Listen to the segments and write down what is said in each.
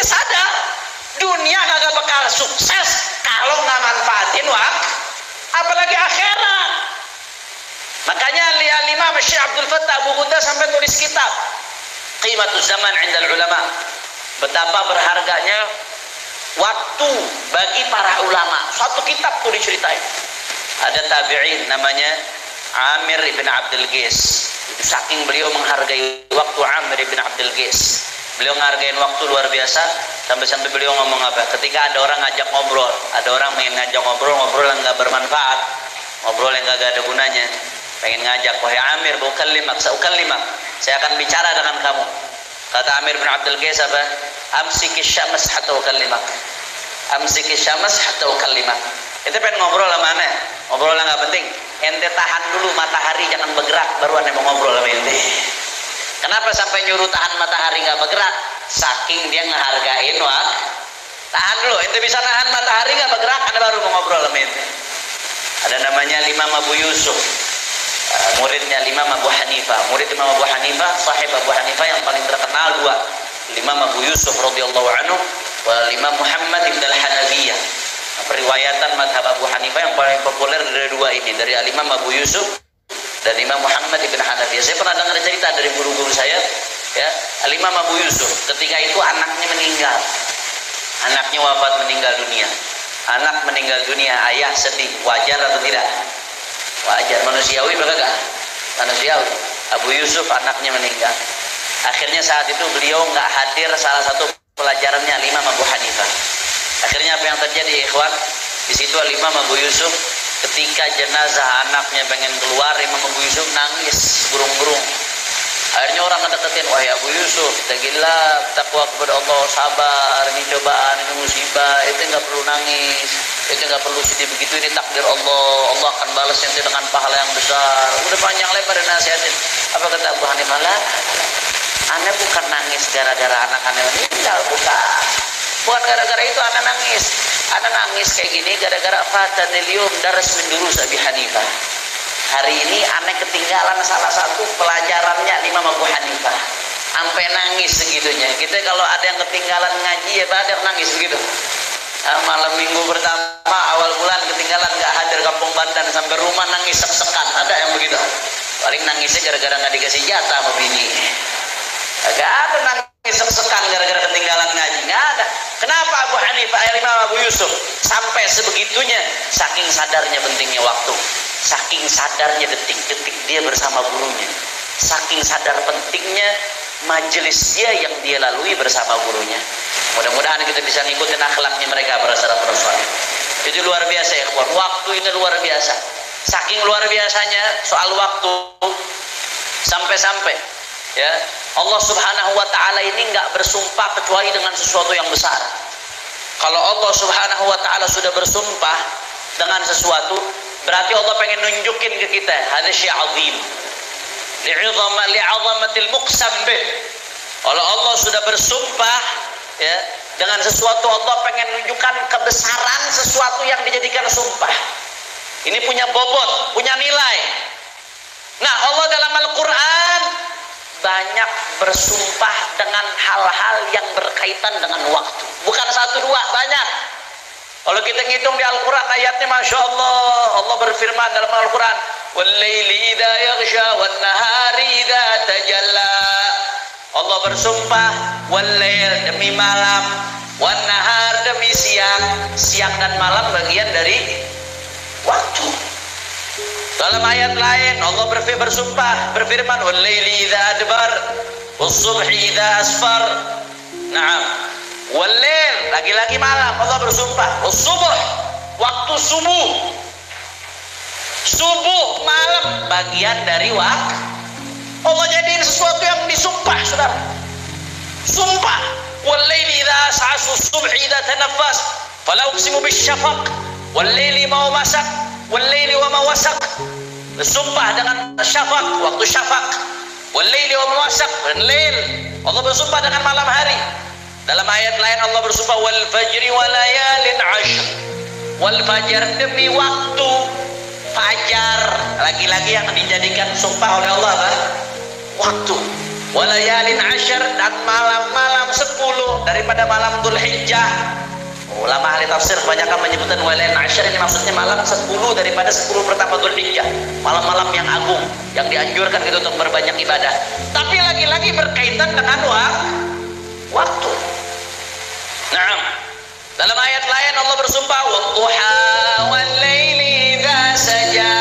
dia sadar dunia kagak bakal sukses kalau nggak manfaatin waktu, apalagi akhirat. Makanya Imam Syekh Abdul Fattah Abu Ghudda sampai tulis kitab Qimatuz Zaman 'indal Ulama, betapa berharganya waktu bagi para ulama. Suatu kitab tuh diceritain. Ada tabi'in namanya Amir ibn Abdul Qais. Saking beliau menghargai waktu, Amir ibn Abdul Qais, beliau menghargai waktu luar biasa. Sampai-sampai beliau ngomong apa? Ketika ada orang ngajak ngobrol, ada orang pengen ngajak ngobrol yang nggak bermanfaat, ngobrol yang gak ada gunanya, pengen ngajak, wahai Amir, ukallimak, saya akan bicara dengan kamu. Kata Amir bin Abdul Qais apa? Amsikis syams hatta ukallimak. Amsikis syams hatta ukallimak. Itu pengen ngobrol sama aneh, ngobrol yang nggak penting. Ente tahan dulu matahari, jangan bergerak, baru aneh mau ngobrol sama ente. Kenapa sampai nyuruh tahan matahari nggak bergerak? Saking dia ngehargain waktu. Tahan dulu, ente bisa nahan matahari nggak bergerak, aneh baru mau ngobrol sama ente. Ada namanya Imam Abu Yusuf, muridnya Imam Abu Hanifah. Murid Imam Abu Hanifah, sahib Abu Hanifah yang paling terkenal dua, Imam Abu Yusuf radhiyallahu anhu wa Imam Muhammad ibn al-Hanafiyah. Periwayatan madhab Abu Hanifah yang paling populer dari dua ini, dari Imam Abu Yusuf dan Imam Muhammad ibn Hanafiyah. Saya pernah dengar cerita dari guru-guru saya, ya, Imam Abu Yusuf ketika itu anaknya meninggal, anaknya wafat, meninggal dunia. Anak meninggal dunia, ayah sedih, wajar atau tidak? Wajar, manusiawi bagaimana? Manusiawi. Abu Yusuf anaknya meninggal. Akhirnya saat itu beliau nggak hadir salah satu pelajarannya Imam Abu Hanifah. Akhirnya apa yang terjadi, ikhwan? Di situ Imam Abu Yusuf ketika jenazah anaknya pengen keluar, Imam Abu Yusuf nangis burung-burung. Akhirnya orang ngedeketin, wahai Abu Yusuf, tagilah takwa kepada Allah, sabar, ini cobaan, ini musibah, itu nggak perlu nangis, itu nggak perlu sedih, begitu ini takdir Allah, Allah akan balas yang dengan pahala yang besar. Udah panjang lebar nasihatin. Apa kata Abu Hanifah? Aneh bukan nangis gara-gara anak aneh meninggal, bukan gara-gara itu anak nangis. Anak nangis kayak gini gara-gara fatanilium daras mendurus Abi Hanifah. Hari ini aneh ketinggalan salah satu pelajarannya Imam Abu Hanifah, sampai nangis segitunya. Kita kalau ada yang ketinggalan ngaji ya pada nangis begitu. Malam minggu pertama awal bulan ketinggalan nggak hadir kampung Bandan, sampai rumah nangis sek-sekan. Ada yang begitu. Paling nangisnya gara-gara nggak dikasih jatah sama bini. Gak ada nangis sek-sekan gara-gara ketinggalan ngaji, nggak ada. Kenapa Abu Hanifah, Imam Abu Yusuf sampai sebegitunya? Saking sadarnya pentingnya waktu, saking sadarnya detik-detik dia bersama gurunya, saking sadar pentingnya majelis dia yang dia lalui bersama gurunya. Mudah-mudahan kita bisa ngikutin akhlaknya mereka para salafus saleh. Itu luar biasa ya kawan. Waktu ini luar biasa. Saking luar biasanya soal waktu, sampai-sampai ya Allah Subhanahu wa taala ini enggak bersumpah kecuali dengan sesuatu yang besar. Kalau Allah Subhanahu wa taala sudah bersumpah dengan sesuatu, berarti Allah pengen nunjukin ke kita, hadza syai' azim. Li'azamatil muqsam bih. Kalau Allah sudah bersumpah ya dengan sesuatu, Allah pengen nunjukkan kebesaran sesuatu yang dijadikan sumpah. Ini punya bobot, punya nilai. Nah, Allah dalam Al-Qur'an banyak bersumpah dengan hal-hal yang berkaitan dengan waktu. Bukan satu dua, banyak. Kalau kita ngitung di Al-Quran ayatnya, Masya Allah, Allah berfirman dalam Al-Quran, وَاللَّيْلِ إِذَا يَغْشَى وَالنَّهَارِ إِذَا تَجَلَّى. Allah bersumpah, wal-lail demi malam, wan-nahar demi siang. Siang dan malam bagian dari waktu. Dalam ayat lain Allah berfirman, wal-laili idza adbar was-subhi idza asfar. Naam. Wal-lail lagi-lagi malam Allah bersumpah, was-subh waktu subuh. Subuh malam bagian dari waktu. Allah jadiin sesuatu yang disumpah, Saudara. Sumpah, wal-laili idza as'as was-subhi idza tanaffas fala uqsimu bisyafaq wal-laili ma wasak wal-laili wa ma wasak. Bersumpah dengan syafaq, waktu syafaq. Wal-laili wa ma wasak, wal-lail. Allah bersumpah dengan malam hari. Dalam ayat lain Allah bersumpah, wal fajri wa layalin 'ashr. Wal fajar demi waktu fajar. Lagi-lagi yang dijadikan sumpah oleh Allah apa? Waktu. walayalin ashar, dan malam-malam 10 daripada malam Dzulhijjah. Ulama ahli tafsir kebanyakan menyebutkan walayalin ashar ini maksudnya malam 10 daripada 10 pertama Dzulhijjah, malam-malam yang agung yang dianjurkan kita untuk berbanyak ibadah. Tapi lagi-lagi berkaitan dengan waktu. Nah, dalam ayat lain Allah bersumpah wadduha wal-laili idza saja,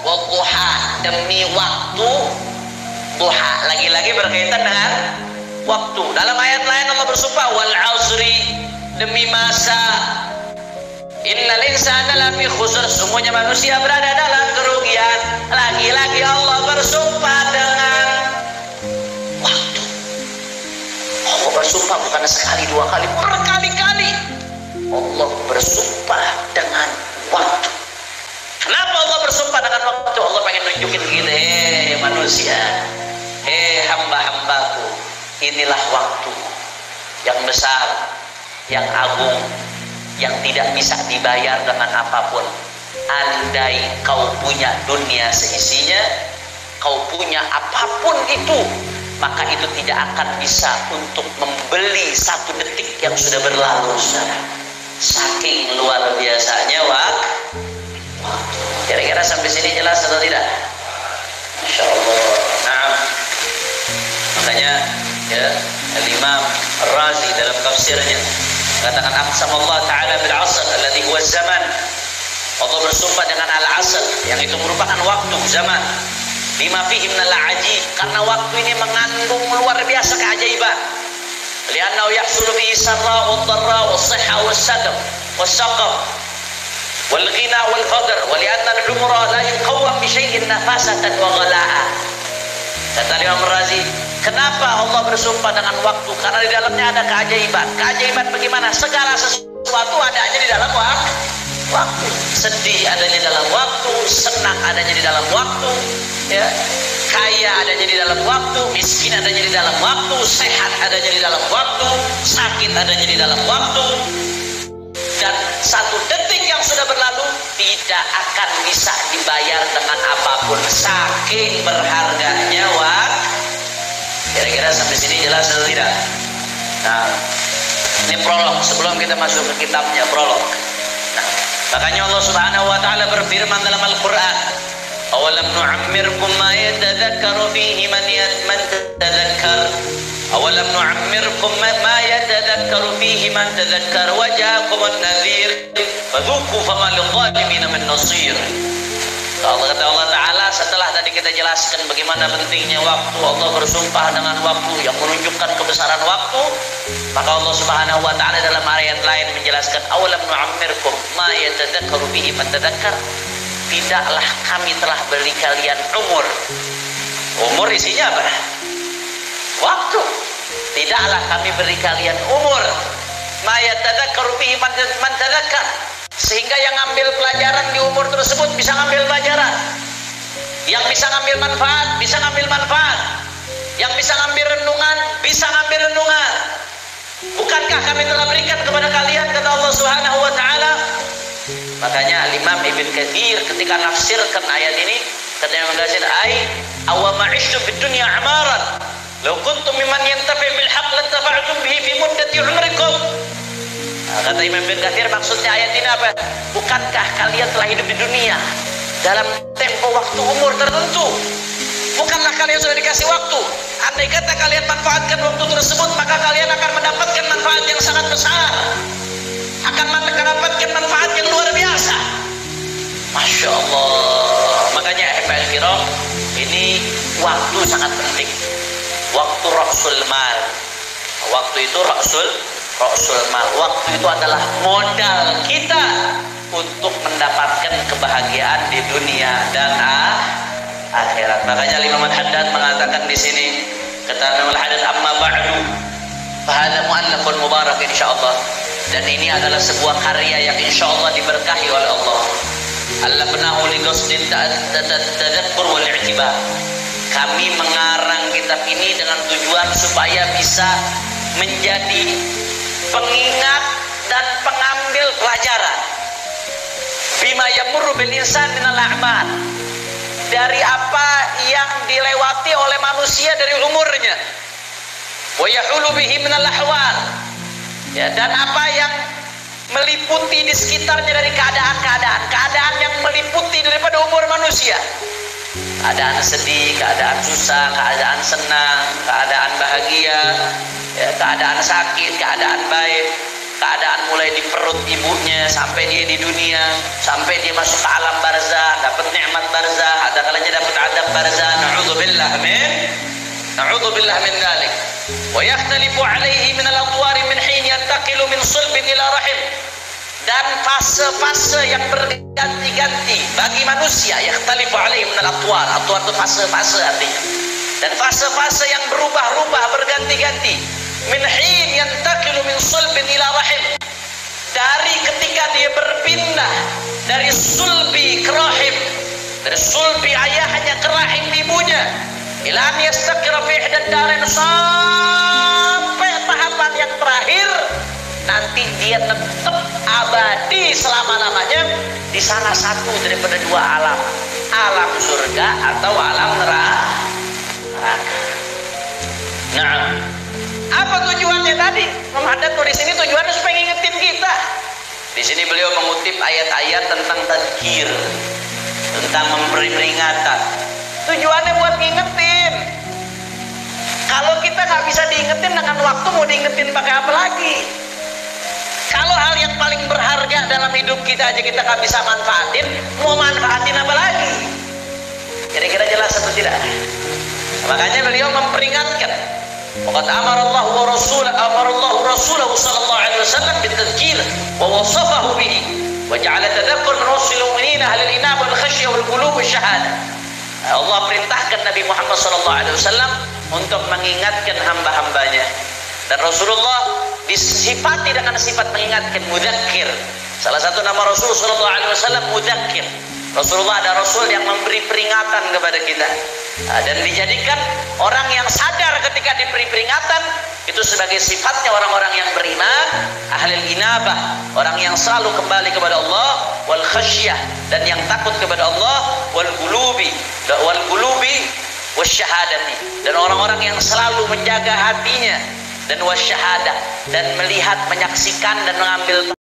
wadduha, demi waktu duha, lagi-lagi berkaitan dengan waktu. Dalam ayat lain Allah bersumpah wal asri, demi masa, innal insana lafi khusr, semuanya manusia berada dalam kerugian. Lagi-lagi Allah bersumpah dengan waktu. Allah bersumpah bukan sekali dua kali, berkali-kali Allah bersumpah dengan waktu. Kenapa Allah bersumpah dengan waktu? Allah pengen nunjukin gitu, manusia, hamba-hambaku, inilah waktu yang besar, yang agung, yang tidak bisa dibayar dengan apapun. Andai kau punya dunia seisinya, kau punya apapun itu, maka itu tidak akan bisa untuk membeli satu detik yang sudah berlalu, saudara. Saking luar biasanya waktu. Kira-kira sampai sini jelas atau tidak? Masya Allah. Nah, makanya ya, Al-Imam Ar-Razi dalam tafsirnya katakan aqsam Allah Ta'ala bil asr alladhi huwa zaman. Allah bersumpah dengan al-asr yang itu merupakan waktu, zaman. Bima fihi minal ajib, karena waktu ini mengandung luar biasa keajaiban. Li'annahu yahsulu bihi sarra wad dharra was-sihha was-sadr was-saqam wal-ghina wal-faqr wa li'anna al-umra la yuqawwam bi syai'in nafasatan wa ghalaa. Kata Imam Razi, kenapa Allah bersumpah dengan waktu? Karena di dalamnya ada keajaiban. Keajaiban bagaimana? Segala sesuatu adanya di dalam waktu. Sedih adanya dalam waktu, senang adanya di dalam waktu, ya. Kaya adanya di dalam waktu, miskin adanya di dalam waktu, sehat adanya di dalam waktu, sakit adanya di dalam waktu. Dan satu detik yang sudah berlalu tidak akan bisa dibayar dengan apapun, saking berharganya waktu. Kira-kira sampai sini jelas atau tidak? Nah, ini prolog sebelum kita masuk ke kitabnya, prolog. Nah, makanya Allah Subhanahu wa taala berfirman dalam Al-Qur'an, "Awalam nu'ammirkum ma yatadhakkaru fihi man tadhakkar." Awalam nu'ammirkum ma yatadhakkaru fihi man tadhakkar wa ja'akumun nadhir fadhuqu fama lidh-dhalimin min nasir. Allah kata Allah Ta'ala, setelah tadi kita jelaskan bagaimana pentingnya waktu, Allah bersumpah dengan waktu yang menunjukkan kebesaran waktu, maka Allah Subhanahu wa Ta'ala dalam ayat lain menjelaskan awalam nu'ammirkum ma yatadhakkaru fihi man tadhakkar, tidaklah kami telah beri kalian umur. Umur isinya apa? Waktu. Tidaklah kami beri kalian umur ma yatadhakkaru fihi man tadhakkar, sehingga yang ngambil pelajaran di umur tersebut bisa ngambil pelajaran, yang bisa ngambil manfaat bisa ngambil manfaat, yang bisa ngambil renungan bisa ngambil renungan. Bukankah kami telah berikan kepada kalian, kata Allah Subhanahu wa Ta'ala. Makanya Imam Ibn Katsir ketika nafsirkan ayat ini, katanya mengatakan ai awama ishtu fid dunya amaran law kuntum mimman yantafi bil haqq lantafa'tum bihi fi muddati umrikum. Kata Imam Ibn Katsir, maksudnya ayat ini apa? Bukankah kalian telah hidup di dunia dalam tempo waktu umur tertentu? Bukankah kalian sudah dikasih waktu? Andai kata kalian manfaatkan waktu tersebut, maka kalian akan mendapatkan manfaat yang sangat besar, akan mendapatkan manfaat yang luar biasa. Masya Allah. Makanya Ibn Kiram, ini waktu sangat penting. Waktu Rasul Mal. Waktu itu Rasul Mal. Waktu itu adalah modal kita untuk mendapatkan kebahagiaan di dunia dan akhirat. Makanya Imam Al-Haddad mengatakan di sini, kata Imam Al-Haddad, amma ba'du fa hadha mu'allafun mubarak insyaallah. Dan ini adalah sebuah karya yang insyaallah diberkahi oleh Allah. Allafnahu li qasdin tadabur wal i'tibar. Kami mengarang kitab ini dengan tujuan supaya bisa menjadi pengingat dan pengambil pelajaran bima yamurru bil insan minal a'mal, dari apa yang dilewati oleh manusia dari umurnya. Wa yahulu bihi minal ahwal, ya, dan apa yang meliputi di sekitarnya dari keadaan yang meliputi daripada umur manusia. Keadaan sedih, keadaan susah, keadaan senang, keadaan bahagia, ya, keadaan sakit, keadaan baik, keadaan mulai di perut ibunya sampai dia di dunia, sampai dia masuk ke alam barzah, dapat nikmat barzah, ada kalanya dapat adab barzah. Na'udzubillah min dzalik. Wa yakhtalifu alaihi min al-atwar min hin yantaqilu min sulbin ila rahim. Dan fase-fase yang berganti-ganti bagi manusia, yakhtalifu alaihi min al-atwar. Atwar itu fase-fase artinya. Dan fase-fase yang berubah-ubah berganti-ganti. Min hin yantaqilu min sulbin ila rahim. Dari ketika dia berpindah dari sulbi ke rahim, dari sulbi ayahnya ke rahim ibunya, ila an yastaqira fi ihdad darain, sampai tahapan yang terakhir nanti dia tetap abadi selama-lamanya di salah satu daripada dua alam, alam surga atau alam neraka. Nah, apa tujuannya tadi? Menghadap di sini tujuannya supaya ngingetin kita. Di sini beliau mengutip ayat-ayat tentang tadzkir, tentang memberi peringatan. Tujuannya buat ngingetin. Kalau kita nggak bisa diingetin dengan waktu, mau diingetin pakai apa lagi? Kalau hal yang paling berharga dalam hidup kita aja kita nggak bisa manfaatin, mau manfaatin apa lagi? Kira-kira jelas atau tidak? Makanya beliau memperingatkan. Waqad amarallahu rasulahu sallallahu alaihi wasallam bitadzkir wa wasafahu bihi wa ja'ala tadhakkur min rasul mu'minina ahlil inab wal khasyah wal qulub wasyahadah. Allah perintahkan Nabi Muhammad sallallahu alaihi wasallam untuk mengingatkan hamba-hambanya, dan Rasulullah disifati dengan sifat mengingatkan, mudzakir. Salah satu nama Rasul sallallahu alaihi wasallam mudzakir. Rasulullah ada Rasul yang memberi peringatan kepada kita, dan dijadikan orang yang sadar ketika diberi peringatan itu sebagai sifatnya orang-orang yang beriman, ahlul inabah, orang yang selalu kembali kepada Allah, wal khasyah, dan yang takut kepada Allah, wal qulubi wasyahadati, dan orang-orang yang selalu menjaga hatinya, dan wasyahadah, dan melihat, menyaksikan dan mengambil